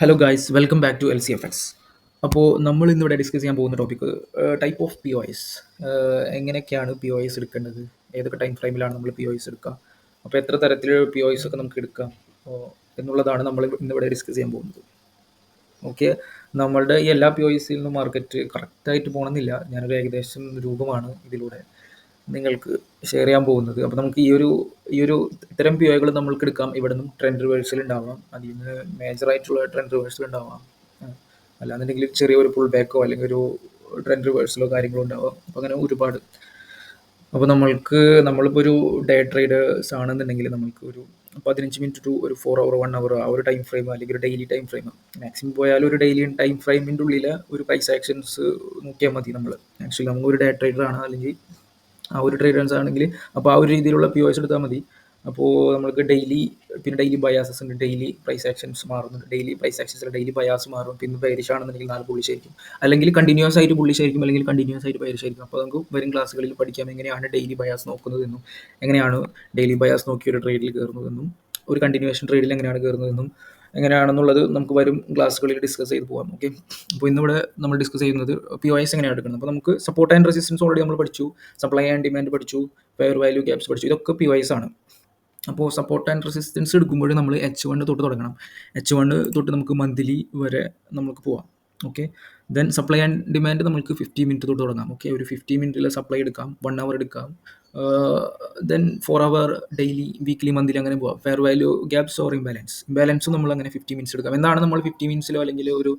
Hello guys, welcome back to LCFX. അപ്പോൾ നമ്മൾ ഇന്നിവിടെ ഡിസ്കസ് ചെയ്യാൻ പോകുന്ന topic type of P O S. എങ്ങനെയൊക്കെയാണ് പി ഒ എസ് എടുക്കേണ്ടത്, ഏതൊക്കെ ടൈം ഫ്രെയിമിലാണ് നമ്മൾ പി ഒ എസ് എടുക്കുക, അപ്പോൾ എത്ര തരത്തിലുള്ള പി ഒ എസ് ഒക്കെ നമുക്ക് എടുക്കാം എന്നുള്ളതാണ് നമ്മൾ ഇന്നിവിടെ ഡിസ്കസ് ചെയ്യാൻ പോകുന്നത്. ഓക്കെ, നമ്മളുടെ ഈ എല്ലാ പി ഒ എസിൽ നിന്നും മാർക്കറ്റ് കറക്റ്റായിട്ട് പോകണമെന്നില്ല. ഞാനൊരു ഏകദേശം രൂപമാണ് ഇതിലൂടെ നിങ്ങൾക്ക് ഷെയർ ചെയ്യാൻ പോകുന്നത്. അപ്പോൾ നമുക്ക് ഈ ഒരു ഇത്തരം പി ഒകൾ നമ്മൾക്ക് എടുക്കാം. ഇവിടെ നിന്നും ട്രെൻഡ് റിവേഴ്സൽ ഉണ്ടാവാം, അതിൽ നിന്ന് മേജറായിട്ടുള്ള ട്രെൻഡ് റിവേഴ്സൽ ഉണ്ടാവാം, അല്ലാന്നുണ്ടെങ്കിൽ ചെറിയൊരു പുൾ ബാക്കോ അല്ലെങ്കിൽ ഒരു ട്രെൻഡ് റിവേഴ്സലോ കാര്യങ്ങളോ ഉണ്ടാവാം. അപ്പോൾ അങ്ങനെ ഒരുപാട്. അപ്പോൾ നമ്മളിപ്പോൾ ഒരു ഡേ ട്രേഡേഴ്സ് ആണെന്നുണ്ടെങ്കിൽ നമുക്ക് ഒരു 15 മിനിറ്റ് ടു ഒരു 4 അവർ 1 അവർ ആ ഒരു ടൈം ഫ്രെയിം, അല്ലെങ്കിൽ ഒരു ഡെയിലി ടൈം ഫ്രെയിം, മാക്സിമം പോയാലും ഒരു ഡെയിലി ടൈം ഫ്രെയിമിൻ്റെ ഉള്ളിൽ ഒരു പ്രൈസ് ആക്ഷൻസ് നോക്കിയാൽ മതി. നമ്മൾ ആക്ച്വലി നമ്മളൊരു ഡേ ട്രേഡർ ആണ്, അല്ലെങ്കിൽ ആ ഒരു ട്രേഡേഴ്സ് ആണെങ്കിൽ അപ്പോൾ ആ ഒരു രീതിയിലുള്ള പി ഒ എസ് എടുത്താൽ മതി. അപ്പോൾ നമുക്ക് ഡെയിലി ബയാസസ് ഉണ്ട്, ഡെയിലി പ്രൈസ് ആക്ഷൻസ് മാറുന്നുണ്ട്, ഡെയിലി പ്രൈസ് ആക്ഷൻസിൽ ഡെയിലി ബയാസ് മാറും. പിന്നെ ബെയറിഷ് ആണെന്നുണ്ടെങ്കിൽ 4 ബുള്ളിഷ് ആയിരിക്കും, അല്ലെങ്കിൽ കണ്ടിന്യൂസ് ആയിട്ട് ബുള്ളിഷ് ആയിരിക്കും, അല്ലെങ്കിൽ കണ്ടിന്യൂസ് ആയിട്ട് ബെയറിഷ് ആയിരിക്കും. അപ്പോൾ നമുക്ക് വരും ക്ലാസ്സുകളിൽ പഠിക്കാം എങ്ങനെയാണ് ഡെയിലി ബയാസ് നോക്കുന്നതെന്നും, എങ്ങനെയാണ് ഡെയിലി ബയാസ് നോക്കി ഒരു ട്രേഡിൽ കയറുന്നതെന്നും, ഒരു കണ്ടിന്യൂവേഷൻ ട്രേഡിൽ എങ്ങനെയാണ് കയറുന്നതെന്നും എങ്ങനെയാണെന്നുള്ളത് നമുക്ക് വരും ക്ലാസ്സുകളിൽ ഡിസ്കസ് ചെയ്ത് പോകാം. ഓക്കെ, അപ്പോൾ ഇന്നിവിടെ നമ്മൾ ഡിസ്കസ് ചെയ്യുന്നത് പി ഒ എസ് എങ്ങനെയാണ് എടുക്കുന്നത്. അപ്പോൾ നമുക്ക് സപ്പോർട്ട് ആൻഡ് റെസിസ്റ്റൻസ് ഓൾറെഡി നമ്മൾ പഠിച്ചു, സപ്ലൈ ആൻഡ് ഡിമാൻഡ് പഠിച്ചു, ഫെയർ വാല്യൂ ഗ്യാപ്സ് പഠിച്ചു. ഇതൊക്കെ പി ഒ എസ് ആണ്. അപ്പോൾ സപ്പോർട്ട് ആൻഡ് റെസിസ്റ്റൻസ് എടുക്കുമ്പോൾ നമ്മൾ H1 തൊട്ട് തുടങ്ങണം. H1 തൊട്ട് നമുക്ക് മന്ത്ലി വരെ നമുക്ക് പോവാം. Okay, then supply and demand നമുക്ക് 50 മിനിറ്റ് തൊട്ട് തുടങ്ങാം. ഓക്കെ, ഒരു 50 മിനിറ്റിൽ സപ്ലൈ എടുക്കാം, 1 അവർ എടുക്കാം, ദെൻ 4 അവർ ഡെയിലി, വീക്ക്ലി, മന്ത്ലി അങ്ങനെ പോവാം. ഫെയർ വാല്യൂ ഗ്യാപ്സ് ഓർ ഇംബാലൻസും നമ്മൾ അങ്ങനെ 50 മിനിറ്റ്സ് എടുക്കാം. എന്താണ് നമ്മൾ 50 മിനിറ്റ്സിലോ അല്ലെങ്കിൽ ഒരു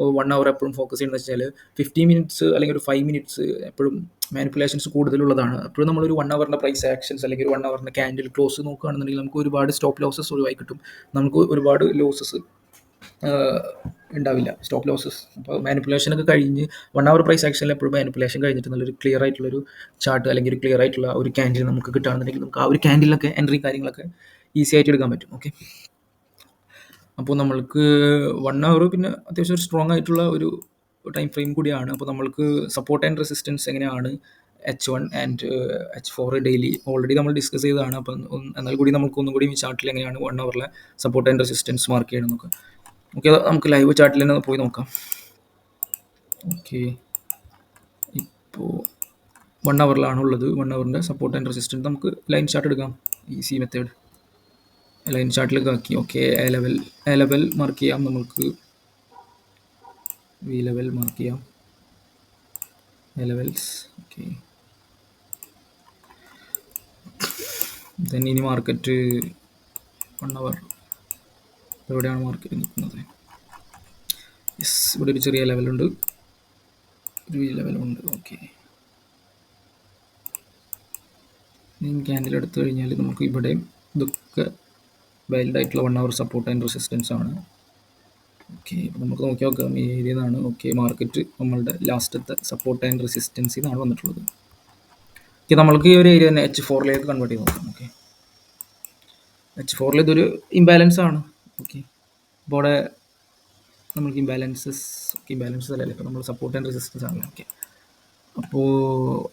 1 അവർ എപ്പോഴും ഫോക്കസ് ചെയ്യുന്നത് വെച്ചാൽ 50 മിനിറ്റ്സ് അല്ലെങ്കിൽ ഒരു 5 മിനിറ്റ്സ് എപ്പോഴും മാനിപ്പുലേഷൻസ് കൂടുതലുള്ളതാണ്. അപ്പോഴും നമ്മളൊരു 1 അവറിൻ്റെ പ്രൈസ് ആക്ഷൻസ് അല്ലെങ്കിൽ ഒരു 1 അവറിൻ്റെ ക്യാൻഡിൽ ക്ലോസ് നോക്കുകയാണെന്നുണ്ടെങ്കിൽ നമുക്ക് ഒരുപാട് സ്റ്റോപ്പ് ലോസസ് ഒഴിവായി കിട്ടും. നമുക്ക് ഒരുപാട് ലോസസ് ഉണ്ടാവില്ല, സ്റ്റോപ്പ് ലോസസ്. അപ്പോൾ മാനിപ്പുലേഷനൊക്കെ കഴിഞ്ഞ് 1 അവർ പ്രൈസ് ആക്ഷനിൽ എപ്പോഴും മാനിപ്പുലേഷൻ കഴിഞ്ഞിട്ട് നല്ലൊരു ക്ലിയർ ആയിട്ടുള്ളൊരു ചാർട്ട് അല്ലെങ്കിൽ ഒരു ക്ലിയർ ആയിട്ടുള്ള ഒരു ക്യാൻഡിൽ നമുക്ക് കിട്ടുകയാണെന്നുണ്ടെങ്കിൽ നമുക്ക് ആ ഒരു ക്യാൻഡിലൊക്കെ എൻട്രി കാര്യങ്ങളൊക്കെ ഈസി ആയിട്ട് എടുക്കാൻ പറ്റും. ഓക്കെ, അപ്പോൾ നമ്മൾക്ക് 1 അവർ പിന്നെ അത്യാവശ്യം ഒരു സ്ട്രോങ് ആയിട്ടുള്ള ഒരു ടൈം ഫ്രെയിം കൂടിയാണ്. അപ്പോൾ നമ്മൾക്ക് സപ്പോർട്ട് ആൻഡ് റെസിസ്റ്റൻസ് എങ്ങനെയാണ് H1 and H4 daily already നമ്മൾ ഡിസ്കസ് ചെയ്തതാണ്. അപ്പം എന്നാൽ കൂടി നമുക്ക് ഒന്നും കൂടി ഈ ചാർട്ടിൽ എങ്ങനെയാണ് 1 അവറിലെ സപ്പോർട്ട് ആൻഡ് റെസിസ്റ്റൻസ് മാർക്ക് ചെയ്യണം എന്നൊക്കെ. ഓക്കെ, നമുക്ക് ലൈവ് ചാർട്ടിൽ തന്നെ പോയി നോക്കാം. ഓക്കെ, ഇപ്പോൾ 1 അവറിലാണ് ഉള്ളത്. 1 അവറിൻ്റെ സപ്പോർട്ട് ആൻഡ് റെസിസ്റ്റൻസ് നമുക്ക് ലൈൻ ചാർട്ട് എടുക്കാം. ഈസി മെത്തേഡ് ലൈൻ ചാർട്ടിലേക്ക് ആക്കി. ഓക്കെ, എ ലെവൽ മാർക്ക് ചെയ്യാം, നമുക്ക് വി ലെവൽ മാർക്ക് ചെയ്യാം, എ ലെവൽസ്. ഓക്കെ, ദെൻ ഇനി മാർക്കറ്റ് 1 അവർ എവിടെയാണ് മാർക്കറ്റ് നിൽക്കുന്നത്? യെസ്, ഇവിടെ ഒരു ചെറിയ ലെവലുണ്ട്, ഒരു വി ലെവലുണ്ട്. ഓക്കെ, ക്യാൻഡിൽ എടുത്തു കഴിഞ്ഞാൽ നമുക്ക് ഇവിടെ ഇതൊക്കെ വാലിഡ് ആയിട്ടുള്ള 1 അവർ സപ്പോർട്ട് ആൻഡ് റെസിസ്റ്റൻസ് ആണ്. ഓക്കെ, അപ്പോൾ നമുക്ക് നോക്കി നോക്കാം ഈ ഏരിയ നിന്നാണ്. ഓക്കെ, മാർക്കറ്റ് നമ്മളുടെ ലാസ്റ്റത്തെ സപ്പോർട്ട് ആൻഡ് റെസിസ്റ്റൻസിൽ നിന്നാണ് വന്നിട്ടുള്ളത്. ഓക്കെ, നമ്മൾക്ക് ഈ ഒരു ഏരിയ തന്നെ H4ലേക്ക് കൺവേർട്ട് ചെയ്ത് നോക്കാം. ഓക്കെ, H4 ഇതൊരു ഇംബാലൻസ് ആണ്. ഓക്കെ, അപ്പോൾ അവിടെ നമുക്ക് ഇംബാലൻസസ് അല്ലല്ലേ, ഇപ്പോൾ നമ്മൾ സപ്പോർട്ട് ആൻഡ് റെസിസ്റ്റൻസ് ആണല്ലോ. ഓക്കെ, അപ്പോൾ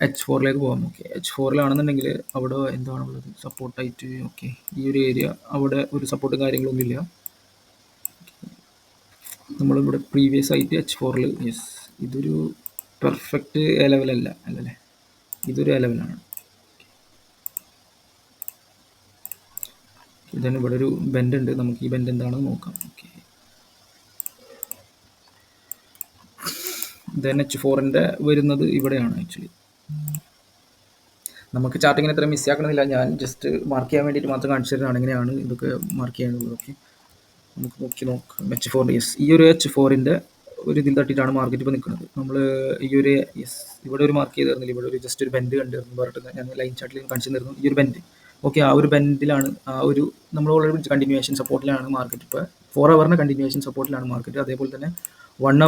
H4ലേക്ക് പോകാം. ഓക്കെ, H4 അവിടെ എന്താണുള്ളത്? സപ്പോർട്ടായിട്ട്. ഓക്കെ, ഈ ഒരു ഏരിയ അവിടെ ഒരു സപ്പോർട്ടും കാര്യങ്ങളൊന്നുമില്ല. നമ്മളിവിടെ പ്രീവിയസ് ആയിട്ട് H4 യെസ്, ഇതൊരു പെർഫെക്റ്റ് എ ലെവലല്ല അല്ലല്ലേ, ഇതൊരു എ ലെവലാണ്. ഇതാണ് ഇവിടെ ഒരു ബെൻഡ് ഉണ്ട്, നമുക്ക് ഈ ബെൻഡ് എന്താണെന്ന് നോക്കാം. ഓക്കെ, ദെൻ H4 വരുന്നത് ഇവിടെയാണ്. ആക്ച്വലി നമുക്ക് ചാർട്ടിങ്ങിന് ഇത്ര മിസ്സാക്കണമെന്നില്ല, ഞാൻ ജസ്റ്റ് മാർക്ക് ചെയ്യാൻ വേണ്ടിയിട്ട് മാത്രം കാണിച്ചു തരുന്നതാണ് എങ്ങനെയാണ് ഇതൊക്കെ മാർക്ക് ചെയ്യാനുള്ളത്. ഓക്കെ, നമുക്ക് നോക്കാം. H4 യെസ്, ഈ ഒരു H4 ഒരു ഇതിൽ തട്ടിയിട്ടാണ് മാർക്കറ്റ് ഇപ്പോൾ നിൽക്കുന്നത്. നമ്മൾ ഈ ഒരു യെസ് ഇവിടെ ഒരു മാർക്ക് ചെയ്തിരുന്നില്ല, ഇവിടെ ഒരു ജസ്റ്റ് ഒരു ബെൻഡ് കണ്ടിരുന്നു പറഞ്ഞിട്ട് ഞാൻ ലൈൻ ചാർട്ടിൽ കാണിച്ചു തരുന്നു. ഈ ഒരു ബെൻഡ്, ഓക്കെ, ആ ഒരു ബെൻഡിലാണ്, ആ ഒരു നമ്മൾ ഓൾറെഡി കണ്ടിന്യൂവേഷൻ സപ്പോർട്ടിലാണ് മാർക്കറ്റ്. ഇപ്പോൾ 4 അവറിൻ്റെ കണ്ടിന്യൂവേഷൻ സപ്പോർട്ടിലാണ് മാർക്കറ്റ്. അതേപോലെ തന്നെ 1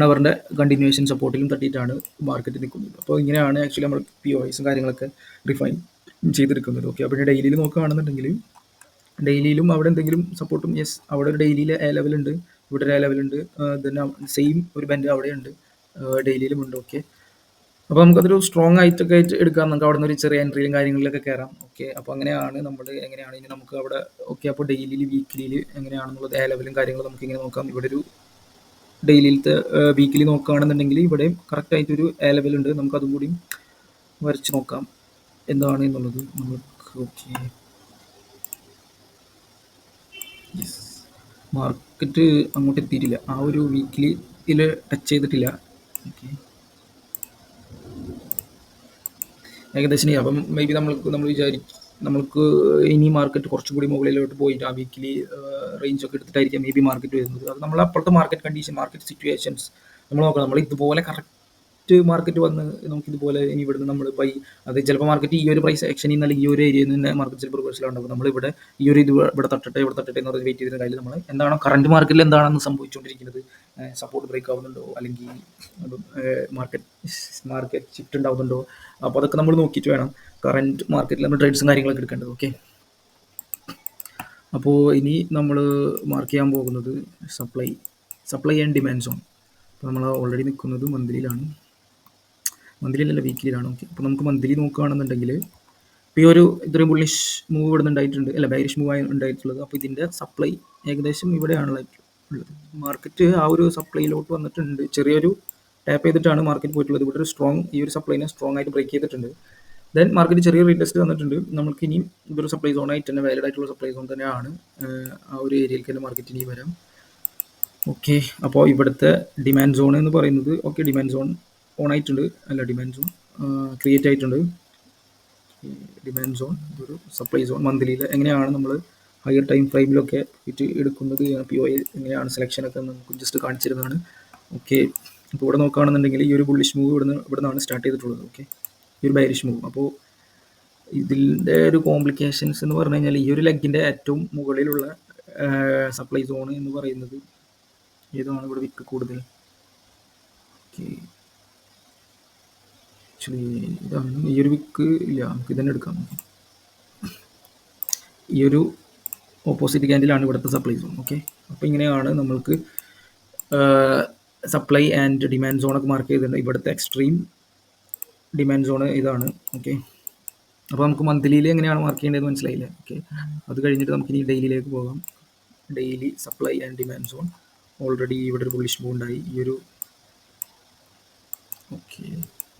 അവറിൻ്റെ കണ്ടിന്യൂവേഷൻ സപ്പോർട്ടിലും തട്ടിയിട്ടാണ് മാർക്കറ്റ് നിൽക്കുന്നത്. അപ്പോൾ ഇങ്ങനെയാണ് ആക്ച്വലി നമ്മൾ പി ഒ എസും കാര്യങ്ങളൊക്കെ റിഫൈൻ ചെയ്തെടുക്കുന്നത്. ഓക്കെ, അപ്പോൾ ഡെയിലിയിൽ നോക്കുകയാണെന്നുണ്ടെങ്കിൽ ഡെയിലിയിലും അവിടെ എന്തെങ്കിലും സപ്പോർട്ടും, യെസ്, അവിടെ ഒരു ഡെയിലിയിൽ എ ലെവലുണ്ട്, ഇവിടെ ഒരു എ ലെവലുണ്ട്, ദെൻ സെയിം ഒരു ബെൻഡ് അവിടെയുണ്ട്, ഡെയിലിയിലും ഉണ്ട്. ഓക്കെ, അപ്പോൾ നമുക്കതൊരു സ്ട്രോങ് ആയിട്ടൊക്കെ ആയിട്ട് എടുക്കാം. നമുക്ക് അവിടെ നിന്ന് ഒരു ചെറിയ എൻട്രിയിലും കാര്യങ്ങളിലൊക്കെ കയറാം. ഓക്കെ. അപ്പോൾ അങ്ങനെയാണ് നമ്മൾ എങ്ങനെയാണ് ഇനി നമുക്ക് അവിടെ ഓക്കെ. അപ്പോൾ ഡെയിലിയിൽ വീക്കിലിയിൽ എങ്ങനെയാണെന്നുള്ളത് എ ലെവലും കാര്യങ്ങളും നമുക്ക് ഇങ്ങനെ നോക്കാം. ഇവിടെ ഒരു ഡെയിലിയിലത്തെ വീക്കിലി നോക്കുകയാണെന്നുണ്ടെങ്കിൽ ഇവിടെയും കറക്റ്റായിട്ടൊരു എ ലെവലുണ്ട്. നമുക്കതും കൂടി വരച്ച് നോക്കാം എന്താണ് എന്നുള്ളത് നമുക്ക്. ഓക്കെ. യെസ്. മാർക്കറ്റ് അങ്ങോട്ട് എത്തിയിട്ടില്ല. ആ ഒരു വീക്കിലിയിൽ ടച്ച് ചെയ്തിട്ടില്ല. ഓക്കെ. ഏകദേശം അപ്പം മേ ബി നമ്മൾ വിചാരിക്കും നമ്മൾക്ക് ഇനി മാർക്കറ്റ് കുറച്ചും കൂടി മുകളിലോട്ട് പോയിട്ട് ആ വീക്കിലി റേഞ്ച് ഒക്കെ എടുത്തിട്ടായിരിക്കാം മേ ബി മാർക്കറ്റ് വരുന്നത്. അത് നമ്മൾ അപ്പോഴത്തെ മാർക്കറ്റ് കണ്ടീഷൻ, മാർക്കറ്റ് സിറ്റുവേഷൻസ് നമ്മൾ നോക്കണം. നമ്മൾ ഇതുപോലെ കറക്റ്റ് മാർക്കറ്റ് വന്ന് നമുക്കിതുപോലെ ഇനി ഇവിടുന്ന് നമ്മൾ ബൈ അത് ചിലപ്പോൾ മാർക്കറ്റ് ഈ ഒരു പ്രൈസ് ആക്ഷനിൽ നിന്ന് അല്ലെങ്കിൽ ഈ ഒരു ഏരിയയിൽ നിന്ന് മാർക്കറ്റ് ചിലപ്പോൾ റിവേഴ്സലുണ്ടാകും. നമ്മളിവിടെ ഈ ഒരു ഇത് ഇവിടെ തട്ടട്ടെ എന്ന് പറഞ്ഞ് വെയിറ്റ് ചെയ്തിരുന്ന കാര്യം നമ്മൾ എന്താണോ കറണ്ട് മാർക്കറ്റിൽ എന്താണെന്ന് സംഭവിച്ചുകൊണ്ടിരിക്കുന്നത്, സപ്പോർട്ട് ബ്രേക്ക് ആവുന്നുണ്ടോ അല്ലെങ്കിൽ മാർക്കറ്റ് ഷിഫ്റ്റ് ഉണ്ടാവുന്നുണ്ടോ, അപ്പോൾ അതൊക്കെ നമ്മൾ നോക്കിയിട്ട് വേണം കറണ്ട് മാർക്കറ്റിൽ നമ്മൾ ട്രേഡ്സും കാര്യങ്ങളൊക്കെ എടുക്കേണ്ടത്. ഓക്കെ. അപ്പോൾ ഇനി നമ്മൾ മാർക്ക് ചെയ്യാൻ പോകുന്നത് സപ്ലൈ ആൻഡ് ഡിമാൻഡ് സോൺ. അപ്പോൾ നമ്മൾ ഓൾറെഡി നിൽക്കുന്നത് മന്ത്ലിയിലാണ്, മന്ത്ലിയിലല്ല വീക്കിലിയിലാണ്. ഓക്കെ. അപ്പോൾ നമുക്ക് മന്ത്ലി നോക്കുകയാണെന്നുണ്ടെങ്കിൽ ഇപ്പോൾ ഈ ഒരു ഇത്രയും ബുള്ളിഷ് മൂവ് ഇവിടെ ഉണ്ടായിട്ടുണ്ട്, അല്ല ബൈരിഷ് മൂവ് ആയി ഉണ്ടായിട്ടുള്ളത്. അപ്പോൾ ഇതിൻ്റെ സപ്ലൈ ഏകദേശം ഇവിടെയാണുള്ളത്. മാർക്കറ്റ് ആ ഒരു സപ്ലൈയിലോട്ട് വന്നിട്ടുണ്ട്. ചെറിയൊരു ടാപ്പ് ചെയ്തിട്ടാണ് മാർക്കറ്റ് പോയിട്ടുള്ളത്. ഇവിടെ ഒരു ഈ ഒരു സപ്ലൈനെ സ്ട്രോങ് ആയിട്ട് ബ്രേക്ക് ചെയ്തിട്ടുണ്ട്. ദെൻ മാർക്കറ്റ് ചെറിയ റീടെസ്റ്റ് വന്നിട്ടുണ്ട്. നമുക്ക് ഇനി ഇതൊരു സപ്ലൈ സോൺ ആയിട്ട് തന്നെ വാലിഡ് ആയിട്ടുള്ള സപ്ലൈ സോൺ തന്നെയാണ്. ആ ഒരു ഏരിയയിലേക്ക് തന്നെ മാർക്കറ്റ് ഇനി വരാം. ഓക്കെ. അപ്പോൾ ഇവിടുത്തെ ഡിമാൻഡ് സോൺ എന്ന് പറയുന്നത് ഓക്കെ ഡിമാൻഡ് സോൺ ഓൺ ആയിട്ടുണ്ട്, അല്ല ഡിമാൻഡ് സോൺ ക്രിയേറ്റ് ആയിട്ടുണ്ട്. ഡിമാൻഡ് സോൺ ഇതൊരു സപ്ലൈ സോൺ. മന്ത്ലിയിൽ എങ്ങനെയാണ് നമ്മൾ ഹയർ ടൈം ഫ്രെയിമിലൊക്കെ ഇറ്റ് എടുക്കുന്നത്, POI എങ്ങനെയാണ് സെലക്ഷനൊക്കെ നമുക്ക് ജസ്റ്റ് കാണിച്ചിരുന്നതാണ്. ഓക്കെ. ഇപ്പോൾ ഇവിടെ നോക്കുകയാണെന്നുണ്ടെങ്കിൽ ഈ ഒരു ബുള്ളിഷ് മൂവ് ഇവിടെ നിന്നാണ് സ്റ്റാർട്ട് ചെയ്തിട്ടുള്ളത്. ഓക്കെ. ഈ ഒരു ബൈരിഷ് മൂവ്. അപ്പോൾ ഇതിൻ്റെ ഒരു കോംപ്ലിക്കേഷൻസ് എന്ന് പറഞ്ഞു കഴിഞ്ഞാൽ ഈ ഒരു ലെഗിൻ്റെ ഏറ്റവും മുകളിലുള്ള സപ്ലൈ സോൺ എന്ന് പറയുന്നത് ഏതാണ് ഇവിടെ വിക്ക് കൂടുതൽ. ഓക്കെ. ആക്ച്വലി ഇതാണ് ഈ ഒരു വിക്ക് ഇല്ല, നമുക്ക് ഇതന്നെ എടുക്കാം. ഈ ഒരു ഓപ്പോസിറ്റ് ക്യാൻഡിലാണ് ഇവിടുത്തെ സപ്ലൈ സോൺ. ഓക്കെ. അപ്പോൾ ഇങ്ങനെയാണ് നമ്മൾക്ക് സപ്ലൈ ആൻഡ് ഡിമാൻഡ് സോണൊക്കെ മാർക്ക് ചെയ്തിട്ടുണ്ട്. ഇവിടുത്തെ എക്സ്ട്രീം ഡിമാൻഡ് സോൺ ഇതാണ്. ഓക്കെ. അപ്പോൾ നമുക്ക് മന്ത്ലിയിൽ എങ്ങനെയാണ് മാർക്ക് ചെയ്യേണ്ടത് മനസ്സിലായില്ലേ. ഓക്കെ. അത് കഴിഞ്ഞിട്ട് നമുക്കിനി ഡെയിലിയിലേക്ക് പോകാം. Daily supply and demand zone already ഇവിടെ ഒരു ബുള്ളിഷ് മൂവ് ഉണ്ടായി. ഈ ഒരു ഓക്കെ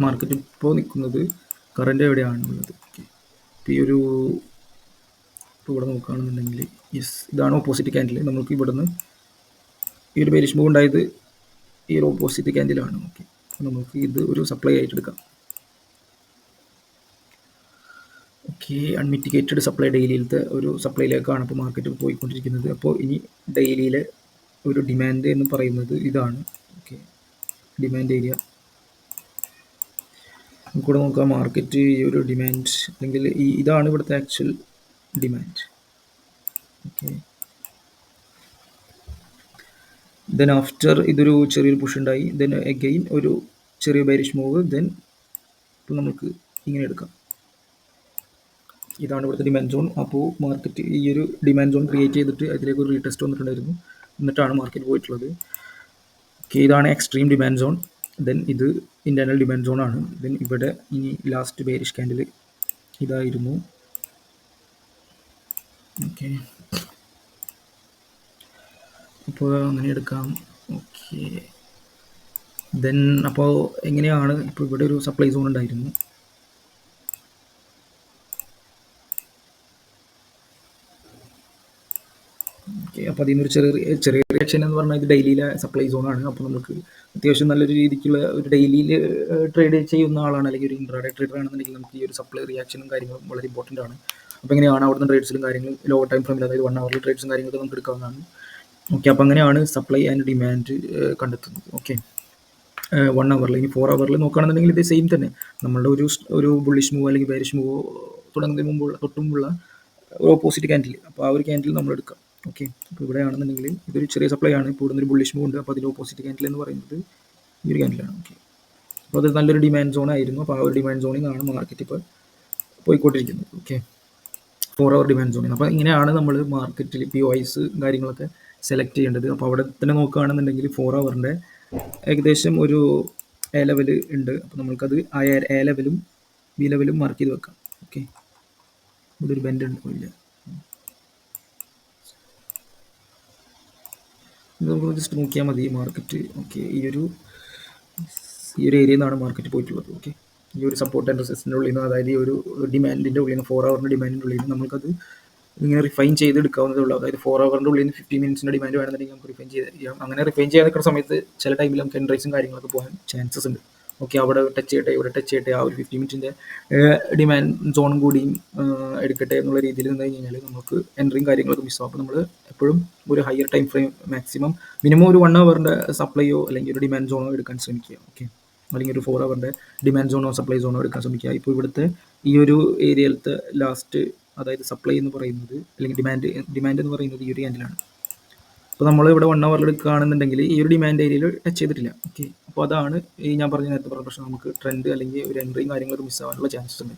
മാർക്കറ്റ് ഇപ്പോൾ നിൽക്കുന്നത് കറണ്ട് എവിടെയാണുള്ളത്. ഓക്കെ. ഇപ്പോൾ ഈ ഒരു ഇപ്പോൾ ഇവിടെ നോക്കുകയാണെന്നുണ്ടെങ്കിൽ യെസ് ഇതാണ് ഓപ്പോസിറ്റ് ക്യാൻഡിൽ. നമുക്ക് ഇവിടുന്ന് ഈ ഒരു ബെരിഷ് മൂവ് ഉണ്ടായത് ഈ ഒരു ഓപ്പോസിറ്റ് ക്യാൻഡിലാണ്. ഓക്കെ. അപ്പോൾ നമുക്ക് ഇത് ഒരു സപ്ലൈ ആയിട്ട് എടുക്കാം. ഓക്കെ. അൺമിറ്റിഗേറ്റഡ് സപ്ലൈ ഡെയിലിയിലത്തെ ഒരു സപ്ലൈയിലേക്കാണ് ഇപ്പോൾ മാർക്കറ്റ് പോയിക്കൊണ്ടിരിക്കുന്നത്. അപ്പോൾ ഇനി ഡെയിലിയിലെ ഒരു ഡിമാൻഡ് എന്ന് പറയുന്നത് ഇതാണ്. ഓക്കെ. ഡിമാൻഡ് ഏരിയ നമുക്കിവിടെ നോക്കാം. മാർക്കറ്റ് ഈ ഒരു ഡിമാൻഡ് അല്ലെങ്കിൽ ഇതാണ് ഇവിടുത്തെ actual demand. Okay. Then after ഇതൊരു ചെറിയൊരു പുഷ് ഉണ്ടായി. ദെൻ അഗെയിൻ ഒരു ചെറിയ ബൈരിഷ് മൂവ്. ദെൻ ഇപ്പോൾ നമുക്ക് ഇങ്ങനെ എടുക്കാം. ഇതാണ് ഇവിടുത്തെ ഡിമാൻഡ് സോൺ. അപ്പോൾ മാർക്കറ്റ് ഈ ഒരു ഡിമാൻഡ് സോൺ ക്രിയേറ്റ് ചെയ്തിട്ട് അതിലേക്ക് ഒരു റീടെസ്റ്റ് വന്നിട്ടുണ്ടായിരുന്നു. എന്നിട്ടാണ് മാർക്കറ്റ് പോയിട്ടുള്ളത്. ഓക്കെ. ഇതാണ് എക്സ്ട്രീം ഡിമാൻഡ് സോൺ. ദെൻ ഇത് ഇൻറ്റേർണൽ ഡിമാൻഡ് സോൺ ആണ്. ദെൻ ഇവിടെ ഇനി ലാസ്റ്റ് ബേരിഷ് ക്യാൻഡിൽ ഇതായിരുന്നു. ഓക്കെ. അപ്പോൾ അങ്ങനെ എടുക്കാം. ഓക്കെ. ദെൻ അപ്പോൾ എങ്ങനെയാണ് ഇപ്പോൾ ഇവിടെ ഒരു സപ്ലൈ സോൺ ഉണ്ടായിരുന്നു. ഓക്കെ. അപ്പോൾ അതിൽ നിന്നൊരു ചെറിയ റിയാക്ഷൻ എന്ന് പറഞ്ഞാൽ ഇത് ഡെയിലിയിലെ സപ്ലൈ സോണാണ്. അപ്പോൾ നമുക്ക് അത്യാവശ്യം നല്ലൊരു രീതിക്കുള്ള ഒരു ഡെയിലിയിൽ ട്രേഡ് ചെയ്യുന്ന ആളാണ് അല്ലെങ്കിൽ ഒരു ഇൻട്രാഡേ ട്രേഡർ ആണെന്നുണ്ടെങ്കിൽ നമുക്ക് ഈ ഒരു സപ്ലൈ റിയാക്ഷനും കാര്യങ്ങളും വളരെ ഇമ്പോർട്ടൻ്റ് ആണ്. അപ്പോൾ എങ്ങനെയാണ് അവിടുന്ന് ട്രേഡ്സിലും കാര്യങ്ങളും ലോ ടൈം ഫ്രെയിമിൽ അതായത് 1 hour ട്രേഡ്സും കാര്യങ്ങളൊക്കെ നമുക്ക് എടുക്കാവുന്നതാണ്. ഓക്കെ. അപ്പോൾ അങ്ങനെയാണ് സപ്ലൈ ആൻഡ് ഡിമാൻഡ് കണ്ടെത്തുന്നത്. ഓക്കെ. 1 hour അല്ലെങ്കിൽ 4 hour നോക്കുകയാണെന്നുണ്ടെങ്കിൽ ഇത് സെയിം തന്നെ. നമ്മളുടെ ഒരു ബുള്ളിഷ് മൂവ് അല്ലെങ്കിൽ ബെയറിഷ് മൂവ് തുടങ്ങുന്നതിന് തൊട്ടുമുമ്പുള്ള ഒരു ഓപ്പോസിറ്റ് ക്യാൻഡിൽ. അപ്പോൾ ആ ഒരു ക്യാൻഡിൽ നമ്മൾ എടുക്കാം. ഓക്കെ. അപ്പോൾ ഇവിടെയാണെന്നുണ്ടെങ്കിൽ ഇതൊരു ചെറിയ സപ്ലൈ ആണ്. ഇപ്പോൾ ഇവിടുന്ന് ഒരു ബുള്ളിഷ് മൂവ് ഉണ്ട്. അപ്പോൾ അതിൽ ഓപ്പോസിറ്റ് ക്യാൻഡിൽ എന്ന് പറയുന്നത് ഈ ഒരു ക്യാൻഡിലാണ്. ഓക്കെ. അപ്പോൾ അത് നല്ലൊരു ഡിമാൻഡ് സോൺ ആയിരുന്നു. അപ്പോൾ ആ ഒരു ഡിമാൻഡ് സോണിൽ നിന്നാണ് മാർക്കറ്റ് ഇപ്പോൾ പോയിക്കൊണ്ടിരിക്കുന്നത്. ഓക്കെ. 4 hour ഡിമാൻഡ് സോണിൽ. അപ്പോൾ ഇങ്ങനെയാണ് നമ്മൾ മാർക്കറ്റിൽ POIs കാര്യങ്ങളൊക്കെ സെലക്ട് ചെയ്യേണ്ടത്. അപ്പോൾ അവിടെ തന്നെ നോക്കുകയാണെന്നുണ്ടെങ്കിൽ 4 hourൻ്റെ ഏകദേശം ഒരു എ ലെവൽ ഉണ്ട്. അപ്പോൾ നമുക്കത് ആ എ ലെവലും ബി ലെവലും മാർക്ക് ചെയ്ത് വെക്കാം. ഓക്കെ, ഇവിടെ ഒരു ബെൻഡ് ഉണ്ട്, ഇല്ല നമുക്ക് ജസ്റ്റ് നോക്കിയാൽ മതി മാർക്കറ്റ്. ഓക്കെ, ഈ ഒരു ഏരിയയിൽ നിന്നാണ് മാർക്കറ്റ് പോയിട്ടുള്ളത്. ഓക്കെ, ഈ ഒരു സപ്പോർട്ട് ആൻഡ് റെസിസ്റ്റൻ്റ് ഉള്ളിൽ നിന്ന്, അതായത് ഈ ഒരു ഡിമാൻഡിൻ്റെ ഉള്ളിൽ നിന്ന് 4 ഹവറിൻ്റെ ഡിമാൻഡിൻ്റെ ഉള്ളിൽ നിന്ന് നമുക്കത് ഇങ്ങനെ റിഫൈൻ ചെയ്തെടുക്കാവുന്നതേ ഉള്ളൂ. അതായത് 4 ഹവറിൻ്റെ ഉള്ളിൽ നിന്ന് 15 മിനിറ്റ്സിൻ്റെ ഡിമാൻഡ് വേണമെന്നുണ്ടെങ്കിൽ നമുക്ക് റിഫൈൻ ചെയ്യാം. അങ്ങനെ റിഫൈൻ ചെയ്യാൻ നിൽക്കുന്ന സമയത്ത് ചില ടൈമിൽ നമുക്ക് എൻട്രൈസും കാര്യങ്ങളൊക്കെ പോകാൻ ചാൻസസ് ഉണ്ട്. ഓക്കെ, അവിടെ ടച്ച് ചെയ്യട്ടെ, ഇവിടെ ടച്ച് ചെയ്യട്ടെ, ആ ഒരു 15 മിനിറ്റിൻ്റെ ഡിമാൻഡ് സോണും കൂടിയും എടുക്കട്ടെ എന്നുള്ള രീതിയിൽ നിന്ന് കഴിഞ്ഞാൽ നമുക്ക് എൻട്രിയും കാര്യങ്ങളൊക്കെ മിസ്സാവും. അപ്പോൾ നമ്മൾ എപ്പോഴും ഒരു higher time frame, maximum minimum ഒരു 1 ഹവറിൻ്റെ സപ്ലൈയോ അല്ലെങ്കിൽ ഒരു ഡിമാൻഡ് സോണോ എടുക്കാൻ ശ്രമിക്കുക. ഓക്കെ, അല്ലെങ്കിൽ ഒരു 4 ഹവറിൻ്റെ ഡിമാൻഡ് സോണോ സപ്ലൈ സോണോ എടുക്കാൻ ശ്രമിക്കുക. ഇപ്പോൾ ഇവിടുത്തെ ഈ ഒരു ഏരിയയിലത്തെ ലാസ്റ്റ്, അതായത് സപ്ലൈ എന്ന് പറയുന്നത് അല്ലെങ്കിൽ ഡിമാൻഡ് എന്ന് പറയുന്നത് ഈ ഒരു ക്യാൻഡിലാണ്. അപ്പോൾ നമ്മൾ ഇവിടെ 1 ഹവറിൽ എടുക്കുകയാണെന്നുണ്ടെങ്കിൽ ഈ ഒരു ഡിമാൻഡ് ഏരിയയിൽ ടച്ച് ചെയ്തിട്ടില്ല. ഓക്കെ, അപ്പോൾ അതാണ് ഈ ഞാൻ നേരത്തെ പറഞ്ഞ പ്രശ്നം. നമുക്ക് ട്രെൻഡ് അല്ലെങ്കിൽ ഒരു എൻട്രിയും കാര്യങ്ങളൊക്കെ മിസ്സാവാനുള്ള ചാൻസസ് ഉണ്ട്.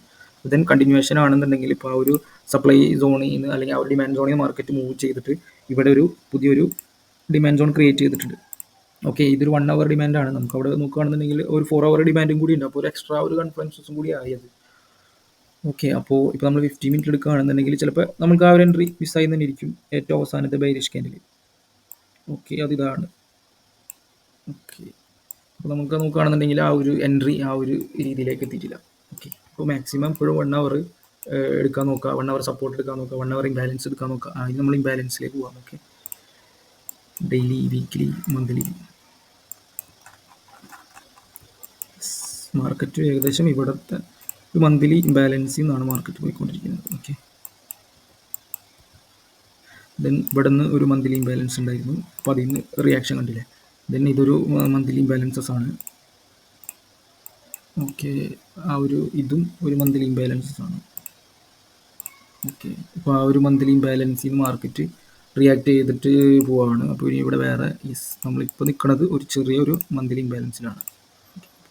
ദെൻ കണ്ടിന്യൂവേഷൻ ആണെന്നുണ്ടെങ്കിൽ ഇപ്പോൾ ആ ഒരു സപ്ലൈ സോണിൽ നിന്ന് അല്ലെങ്കിൽ ആ ഒരു ഡിമാൻഡ് സോണിൽ നിന്ന് മാർക്കറ്റ് മൂവ് ചെയ്തിട്ട് ഇവിടെ ഒരു പുതിയൊരു ഡിമാൻഡ് സോൺ ക്രിയേറ്റ് ചെയ്തിട്ടുണ്ട്. ഓക്കെ, ഇതൊരു 1 ഹവർ ഡിമാൻഡാണ്. നമുക്ക് അവിടെ നോക്കുകയാണെന്നുണ്ടെങ്കിൽ ഒരു 4 ഹവർ ഡിമാൻഡും കൂടി ഉണ്ട്. അപ്പോൾ ഒരു എക്സ്ട്രാ ഒരു കൺഫറൻസും കൂടി ആയത്. ഓക്കെ, അപ്പോൾ ഇപ്പോൾ നമ്മൾ 50 മിനിറ്റ് എടുക്കുകയാണെന്നുണ്ടെങ്കിൽ ചിലപ്പോൾ നമുക്ക് ആ ഒരു എൻട്രി മിസ്സായി തന്നെ ഇരിക്കും ഏറ്റവും അവസാനത്തെ ബെയറിഷ് ക്യാൻഡിൽ. ഓക്കെ, അതിതാണ്. ഓക്കെ, അപ്പോൾ നമുക്ക് നോക്കുകയാണെന്നുണ്ടെങ്കിൽ ആ ഒരു എൻട്രി ആ ഒരു രീതിയിലേക്ക് എത്തിയിട്ടില്ല. ഓക്കെ, അപ്പോൾ മാക്സിമം ഇപ്പോഴും 1 ഹവർ എടുക്കാൻ നോക്കുക, 1 ഹവർ സപ്പോർട്ട് എടുക്കാൻ നോക്കുക, 1 ഹവർ ഇംബാലൻസ് എടുക്കാൻ നോക്കുക. അതിന് നമ്മൾ ഇംബാലൻസിലേക്ക് പോകാം. Okay, daily, weekly, monthly market ഏകദേശം ഇവിടുത്തെ ഒരു മന്ത്ലി ഇംബാലൻസിൽ നിന്നാണ് മാർക്കറ്റ് പോയിക്കൊണ്ടിരിക്കുന്നത്. ഓക്കെ, ദെൻ ഇവിടെ നിന്ന് ഒരു മന്ത്ലി ഇംബാലൻസ് ഉണ്ടായിരുന്നു. അപ്പോൾ അതിൽ നിന്ന് റിയാക്ഷൻ കണ്ടില്ലേ. ദെൻ ഇതൊരു മന്ത്ലി ഇംബാലൻസസ് ആണ്. ഓക്കെ, ആ ഒരു ഇതും ഒരു മന്ത്ലി ഇംബാലൻസസ് ആണ്. ഓക്കെ, അപ്പോൾ ആ ഒരു മന്ത്ലി ഇംബാലൻസിൽ നിന്ന് മാർക്കറ്റ് റിയാക്ട് ചെയ്തിട്ട് പോവാണ്. അപ്പോൾ ഇനി ഇവിടെ വേറെ നമ്മളിപ്പോൾ നിൽക്കുന്നത് ഒരു ചെറിയൊരു മന്ത്ലി ഇംബാലൻസിലാണ്.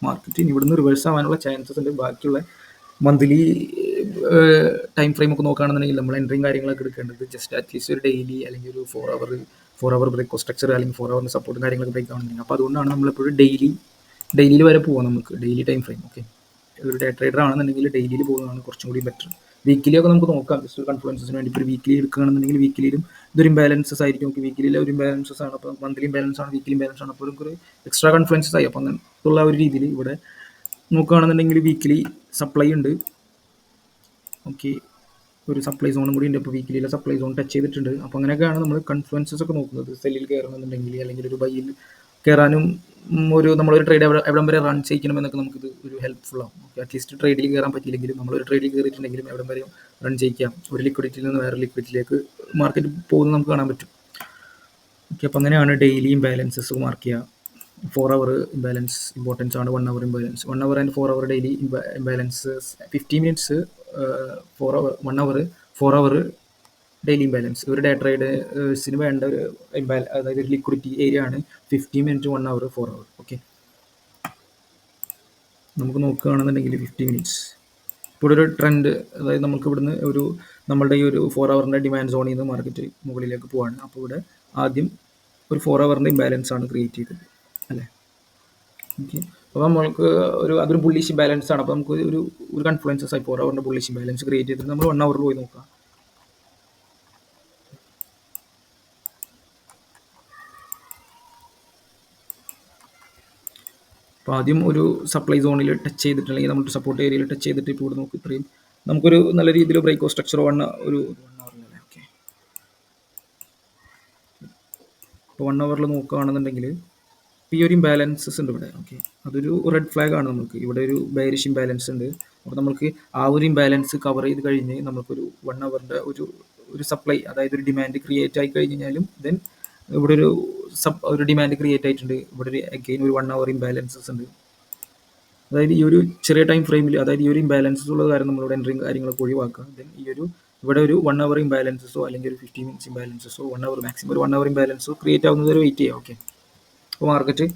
മാർക്കറ്റ് ഇനി ഇവിടുന്ന് റിവേഴ്സ് ആവാനുള്ള ചാൻസസ് ഉണ്ട്. ബാക്കിയുള്ള മന്ത്ലി ടൈം ഫ്രെയിം ഒക്കെ നോക്കുകയാണെന്നുണ്ടെങ്കിൽ നമ്മൾ എൻട്രിയും കാര്യങ്ങളൊക്കെ എടുക്കേണ്ടത് ജസ്റ്റ് അറ്റ്ലീസ്റ്റ് ഒരു ഡെയിലി അല്ലെങ്കിൽ ഒരു 4 ഹവർ ബ്രേക്ക് സ്ട്രക്ചർ അല്ലെങ്കിൽ 4 ഹവറിൻ്റെ സപ്പോർട്ടും കാര്യങ്ങളൊക്കെ ബ്രേക്ക് ആവുന്നുണ്ടെങ്കിൽ. അപ്പോൾ അതുകൊണ്ടാണ് നമ്മളെപ്പോഴും ഡെയിലിയിൽ വരെ പോകാം നമുക്ക്, ഡെയിലി ടൈം ഫ്രെയിം. ഓക്കെ, ഒരു ഡേ ട്രേഡർ ആണെന്നുണ്ടെങ്കിൽ ഡെയിലിയിൽ പോകുന്നതാണ് കുറച്ചും കൂടി ബെറ്റർ. വീക്കിലി ഒക്കെ നമുക്ക് നോക്കാം, ജസ്റ്റ് കൺഫ്ലുവൻസിന് വേണ്ടി. ഇപ്പോൾ വീക്കിലി എടുക്കുകയാണെന്നുണ്ടെങ്കിൽ വീക്കിലിയിലും ഇതൊരു ഇംബാലൻസസ് ആയിരിക്കും. ഓക്കെ, വീക്കിലിയിലെ ഒരു ഇംബാലൻസസ് ആണ്, അപ്പോൾ മന്ത്ലി ഇംബാലൻസ് ആണ്, വീക്കിലി ഇംബാലൻസ് ആണ്. അപ്പോൾ നമുക്കൊരു എക്സ്ട്രാ കൺഫ്ലുവൻസസ് ആയി. അപ്പോൾ അങ്ങനെയുള്ള ഒരു രീതിയിൽ ഇവിടെ നോക്കുകയാണെന്നുണ്ടെങ്കിൽ വീക്കിലി സപ്ലൈ ഉണ്ട്. ഓക്കെ, ഒരു സപ്ലൈ സോണും കൂടി ഉണ്ട്. ഇപ്പോൾ വീക്കിലിയിലെ സപ്ലൈ സോൺ ടച്ച് ചെയ്തിട്ടുണ്ട്. അപ്പോൾ അങ്ങനെയൊക്കെയാണ് നമ്മൾ കൺഫ്ലുവൻസസ് ഒക്കെ നോക്കുന്നത്. സെല്ലിൽ കയറണമെന്നുണ്ടെങ്കിൽ അല്ലെങ്കിൽ ഒരു ബൈയിൽ കയറാനും ഒരു നമ്മളൊരു ട്രേഡ് എവിടം വരെ റൺ ചെയ്യിക്കണമെന്നൊക്കെ നമുക്കിത് ഒരു ഹെൽപ്ഫുൾ ആവും. ഓക്കെ, അറ്റ്ലീസ്റ്റ് ട്രേഡിൽ കയറാൻ പറ്റിയില്ലെങ്കിലും നമ്മളൊരു ട്രേഡിൽ കയറിയിട്ടുണ്ടെങ്കിലും എവിടം വരെ റൺ ചെയ്യിക്കാം. ഒരു ലിക്വിഡിറ്റിയിൽ നിന്ന് വേറെ ലിക്വിഡിറ്റിയിലേക്ക് മാർക്കറ്റ് പോകുന്നത് നമുക്ക് കാണാൻ പറ്റും. ഓക്കെ, അപ്പോൾ അങ്ങനെയാണ് ഡെയിലി ഇംബാലൻസസ് മാർക്ക് ചെയ്യുക. 4 ഹവർ ഇംബാലൻസ് ഇമ്പോർട്ടൻസ് ആണ്. 1 hour imbalance, 1 hour and 4 hour daily imbalances. 50 minutes 4 hour, 1 hour 4 hour daily imbalance. ഒരു ഡേ ട്രേഡേഴ്സിന് വേണ്ട ഒരു അതായത് ഒരു ലിക്വിഡിറ്റി ഏരിയ ആണ് 50 മിനിറ്റ്, 1 ഹവർ, 4 ഹവർ. ഓക്കെ, നമുക്ക് നോക്കുകയാണെന്നുണ്ടെങ്കിൽ 50 മിനിറ്റ്സ് ഇപ്പോൾ ഒരു ട്രെൻഡ്, അതായത് നമുക്ക് ഇവിടുന്ന് ഒരു നമ്മളുടെ ഈ ഒരു 4 ഹവറിൻ്റെ ഡിമാൻഡ് സോണിൽ നിന്ന് മാർക്കറ്റ് മുകളിലേക്ക് പോവാണ്. അപ്പോൾ ഇവിടെ ആദ്യം ഒരു 4 ഹവറിൻ്റെ ഇംബാലൻസ് ആണ് ക്രിയേറ്റ് ചെയ്തത് അല്ലേ. ഓക്കെ, അപ്പോൾ നമ്മൾക്ക് അതൊരു ബുള്ളിഷ് ഇംബാലൻസ് ആണ്. അപ്പോൾ നമുക്ക് ഒരു കൺഫ്ലുവൻസസ് ആയി 4 ഹവറിൻ്റെ ബുള്ളിഷ് ഇംബാലൻസ് ക്രിയേറ്റ് ചെയ്തിട്ട് നമ്മൾ 1 ഹവറിൽ പോയി നോക്കാം. അപ്പോൾ ആദ്യം ഒരു സപ്ലൈ സോണിൽ ടച്ച് ചെയ്തിട്ട് അല്ലെങ്കിൽ നമ്മൾ സപ്പോർട്ട് ഏരിയയിൽ ടച്ച് ചെയ്തിട്ട് ഇപ്പോൾ ഇവിടെ നോക്കും ഇത്രയും നമുക്കൊരു നല്ല രീതിയിൽ ബ്രേക്കോ സ്ട്രക്ചറോ ഒരു 1 ഹവറിലല്ലേ. ഓക്കെ, അപ്പോൾ 1 ഹവറിൽ നോക്കുകയാണെന്നുണ്ടെങ്കിൽ ഈ ഒരു ഇംബാലൻസസ് ഉണ്ട് ഇവിടെ. ഓക്കെ, അതൊരു റെഡ് ഫ്ലാഗ് ആണ്. നമുക്ക് ഇവിടെ ഒരു ബെയറിഷ് ഇംബാലൻസ് ഉണ്ട്. അപ്പോൾ നമുക്ക് ആ ഒരു ഇംബാലൻസ് കവർ ചെയ്ത് കഴിഞ്ഞ് നമുക്കൊരു 1 ഹവറിൻ്റെ ഒരു സപ്ലൈ, അതായത് ഒരു ഡിമാൻഡ് ക്രിയേറ്റ് ആയി കഴിഞ്ഞാലും ദെൻ ഇവിടെ ഒരു ഡിമാൻഡ് ക്രിയേറ്റ് ആയിട്ടുണ്ട്. ഇവിടെ ഒരു അഗെയിൻ ഒരു 1 ഹവർ ഇംബാലൻസസ് ഉണ്ട്. അതായത് ഈ ഒരു ചെറിയ ടൈം ഫ്രെയിമിൽ, അതായത് ഈ ഒരു ഇംബാലൻസസ് ഉള്ള കാരണം നമ്മളിവിടെ എൻട്രിയും കാര്യങ്ങളൊക്കെ ഒഴിവാക്കുക. ദെൻ ഇവിടെ ഒരു 1 ഹവർ ഇംബാലൻസസോ അല്ലെങ്കിൽ ഒരു 50 മിനിറ്റ്സ് ഇംബാലൻസസോ 1 ഹവർ മാക്സിമം ഒരു 1 ഹവർ ഇംബാലൻസോ ക്രിയേറ്റ് ആവുന്നത് വരെ വെയിറ്റ് ചെയ്യാം. ഓക്കെ, അപ്പോൾ മാർക്കറ്റ്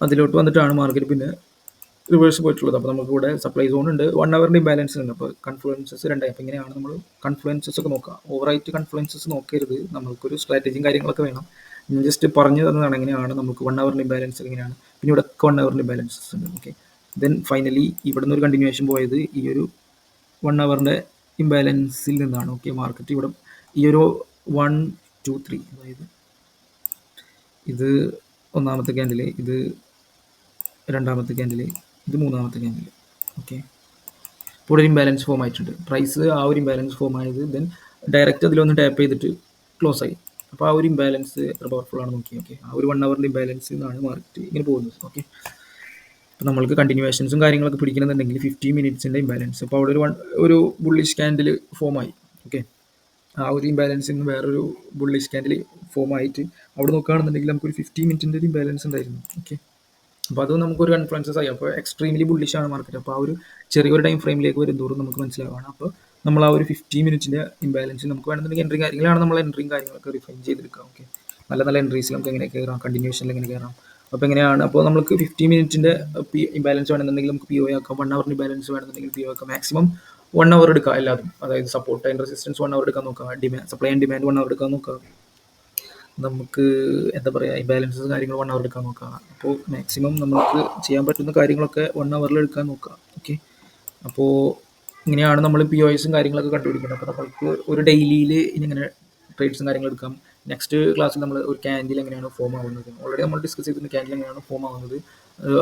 അതിലോട്ട് വന്നിട്ടാണ് മാർക്കറ്റ് പിന്നെ റിവേഴ്സ് പോയിട്ടുള്ളത്. അപ്പോൾ നമുക്ക് ഇവിടെ സപ്ലൈ സോൺ ഉണ്ട്, 1 ഹവറിൻ്റെ ഇംബാലൻസ് ഉണ്ട്. അപ്പോൾ കൺഫ്ലുവൻസസ് രണ്ടായി. അപ്പോൾ ഇങ്ങനെയാണ് നമ്മൾ കൺഫ്ലുവൻസസ് ഒക്കെ നോക്കുക. ഓവറായിട്ട് കൺഫ്ലുവൻസസ് നോക്കരുത്, നമുക്കൊരു സ്ട്രാറ്റജിയും കാര്യങ്ങളൊക്കെ വേണം. ഞാൻ ജസ്റ്റ് പറഞ്ഞു തന്നതാണ് എങ്ങനെയാണ് നമുക്ക് 1 ഹവറിൻ്റെ ഇംബാലൻസ് എങ്ങനെയാണ് പിന്നെ ഇവിടെ 1 ഹവറിൻ്റെ ബാലൻസസ് ഉണ്ട്. ഓക്കെ, ദെൻ ഫൈനലി ഇവിടെ നിന്ന് ഒരു കണ്ടിന്യൂവേഷൻ പോയത് ഈ ഒരു 1 ഹവറിൻ്റെ ഇംബാലൻസിൽ നിന്നാണ്. ഓക്കെ, മാർക്കറ്റ് ഇവിടെ ഈ ഒരു 1, 2, 3, അതായത് ഇത് ഒന്നാമത്തെ ക്യാൻഡിൽ, ഇത് രണ്ടാമത്തെ ക്യാൻഡിൽ, ഇത് മൂന്നാമത്തെ ക്യാൻഡിൽ. ഓക്കെ, ഇപ്പോൾ ഒരു ഇംബാലൻസ് ഫോം ആയിട്ടുണ്ട്. പ്രൈസ് ആ ഒരു ഇംബാലൻസ് ഫോം ആയത്, ദെൻ ഡയറക്റ്റ് അതിലൊന്ന് ടാപ്പ് ചെയ്തിട്ട് ക്ലോസ് ആയി. അപ്പോൾ ആ ഒരു ഇംബാലൻസ് എത്ര പവർഫുൾ ആണ് നോക്കി. ഓക്കെ, ആ ഒരു 1 ഹവറിൻ്റെ ഇംബാലൻസിൽ നിന്നാണ് മാർക്കറ്റ് ഇങ്ങനെ പോകുന്നത്. ഓക്കെ, അപ്പോൾ നമ്മൾക്ക് കണ്ടിന്യൂവേഷൻസും കാര്യങ്ങളൊക്കെ പിടിക്കണമെന്നുണ്ടെങ്കിൽ 15 മിനിറ്റ്സിൻ്റെ ഇംബാലൻസ്. അപ്പോൾ അവിടെ ഒരു ബുള്ളിഷ് ക്യാൻഡിൽ ഫോം ആയി. ഓക്കെ, ആ ഒരു ഇംബാലൻസിൽ നിന്ന് വേറൊരു ബുള്ളിഷ് ക്യാൻഡിൽ ഫോം ആയിട്ട് അവിടെ നോക്കുകയാണെന്നുണ്ടെങ്കിൽ നമുക്കൊരു 15 മിനിറ്റിൻ്റെ ഒരു ഇംബാലൻസ് ഉണ്ടായിരുന്നു. ഓക്കെ, അപ്പോൾ അത് നമുക്കൊരു കൺഫ്ലുവൻസസ് ആയി. അപ്പോൾ എക്സ്ട്രീംലി ബുള്ളിഷ് ആണ് മാർക്കറ്റ്. അപ്പോൾ ആ ഒരു ചെറിയൊരു ടൈം ഫ്രെയിമിലേക്ക് വരുന്തോറും നമുക്ക് മനസ്സിലാവുകയാണ്. അപ്പോൾ നമ്മൾ ആ ഒരു 15 മിനിറ്റിൻ്റെ ഇംബാലൻസ് നമുക്ക് വേണമെന്നുണ്ടെങ്കിൽ എൻട്രി കാര്യങ്ങളാണ് നമ്മൾ എൻട്രിയും കാര്യങ്ങളൊക്കെ റിഫൈൻ ചെയ്തെടുക്കുക. ഓക്കെ, നല്ല നല്ല എൻട്രീസിൽ നമുക്ക് എങ്ങനെ കയറാം, കണ്ടിന്യൂഷനിൽ എങ്ങനെ കയറാം, അപ്പോൾ എങ്ങനെയാണ്. അപ്പോൾ നമുക്ക് 15 മിനിറ്റിൻ്റെ ഇംബാലൻസ് വേണമെന്നുണ്ടെങ്കിൽ നമുക്ക് POI ആക്കാം. 1 ഹവറിൻ്റെ ഇംബാലൻസ് വേണമെന്നുണ്ടെങ്കിൽ POI ആക്കാം. മാക്സിമം 1 ഹവർ എടുക്കുക എല്ലാതും. അതായത് സപ്പോർട്ട് ആൻഡ് റെസിസ്റ്റൻസ് 1 ഹവർ എടുക്കാൻ നോക്കുക, സപ്ലൈ ആൻഡ് ഡിമാൻഡ് 1 ഹവർ എടുക്കാൻ നോക്കുക, നമുക്ക് എന്താ പറയുക, ഈ ബാലൻസസ് കാര്യങ്ങൾ 1 ഹവർ എടുക്കാൻ നോക്കുക. അപ്പോൾ മാക്സിമം നമുക്ക് ചെയ്യാൻ പറ്റുന്ന കാര്യങ്ങളൊക്കെ 1 ഹവറിൽ എടുക്കാൻ നോക്കുക. ഓക്കെ, അപ്പോൾ ഇങ്ങനെയാണ് നമ്മൾ POIസും കാര്യങ്ങളൊക്കെ കണ്ടുപിടിക്കുന്നത്. അപ്പോൾ നമ്മൾക്ക് ഒരു ഡെയിലിയിൽ ഇനി ഇങ്ങനെ ട്രേഡ്സും കാര്യങ്ങൾ എടുക്കാം. നെക്സ്റ്റ് ക്ലാസ്സിൽ നമ്മൾ ഒരു ക്യാൻഡിൽ എങ്ങനെയാണ് ഫോം ആവുന്നത്, ഓൾറെഡി നമ്മൾ ഡിസ്കസ് ചെയ്തിട്ടുണ്ട് ക്യാൻഡിൽ എങ്ങനെയാണ് ഫോം ആവുന്നത്.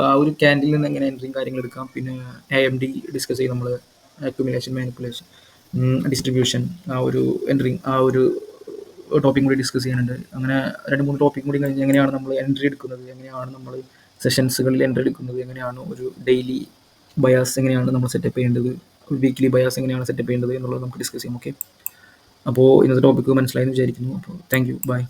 ആ ഒരു ക്യാൻഡിൽ നിന്ന് എങ്ങനെ എൻട്രിയും കാര്യങ്ങൾ എടുക്കാം. പിന്നെ AMD ഡിസ്കസ് ചെയ്ത് നമ്മൾ അക്യുമുലേഷൻ, മാനിപ്പുലേഷൻ, ഡിസ്ട്രിബ്യൂഷൻ, ആ ഒരു എൻട്രിങ്, ആ ഒരു ടോപ്പിക് കൂടി ഡിസ്കസ് ചെയ്യാനുണ്ട്. അങ്ങനെ 2-3 ടോപ്പിക് കൂടി കഴിഞ്ഞ് എങ്ങനെയാണ് നമ്മൾ എൻട്രി എടുക്കുന്നത്, എങ്ങനെയാണ് നമ്മൾ സെഷൻസുകളിൽ എൻട്രി എടുക്കുന്നത്, എങ്ങനെയാണ് ഒരു ഡെയിലി ബയാസ് എങ്ങനെയാണ് നമ്മൾ സെറ്റപ്പ് ചെയ്യേണ്ടത്, വീക്ക്ലി ബയാസ് എങ്ങനെയാണ് സെറ്റപ്പ് ചെയ്യേണ്ടത് എന്നുള്ളത് നമുക്ക് ഡിസ്കസ് ചെയ്യാം. ഓക്കെ, അപ്പോൾ ഇന്നത്തെ ടോപ്പിക്ക് മനസ്സിലായെന്ന് വിചാരിക്കുന്നു. അപ്പോൾ താങ്ക് യു, ബൈ.